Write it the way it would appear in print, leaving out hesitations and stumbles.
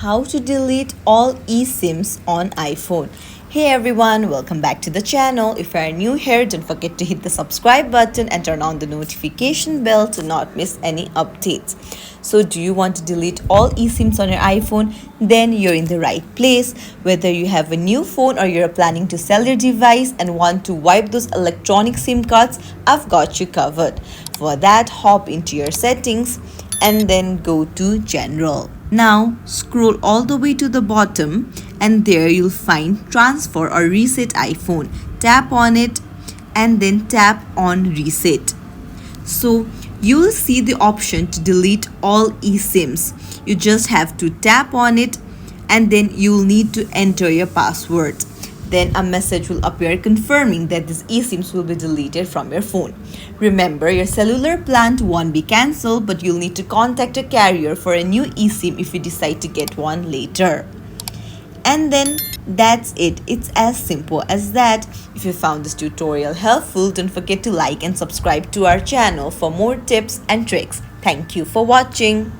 how to delete all eSIMs on iPhone. Hey everyone, welcome back to the channel. If you are new here, don't forget to hit the subscribe button and turn on the notification bell to not miss any updates. So do you want to delete all eSIMs on your iPhone? Then you're in the right place. Whether you have a new phone or you're planning to sell your device and want to wipe those electronic SIM cards, I've got you covered. For that, hop into your settings and then go to General. Now scroll all the way to the bottom and there you'll find Transfer or Reset iPhone. Tap on it and then tap on Reset. So you'll see the option to delete all eSIMs. You just have to tap on it and then you'll need to enter your password. Then a message will appear confirming that these eSIMs will be deleted from your phone. Remember, your cellular plan won't be cancelled, but you'll need to contact a carrier for a new eSIM if you decide to get one later. And then that's it. It's as simple as that. If you found this tutorial helpful, don't forget to like and subscribe to our channel for more tips and tricks. Thank you for watching.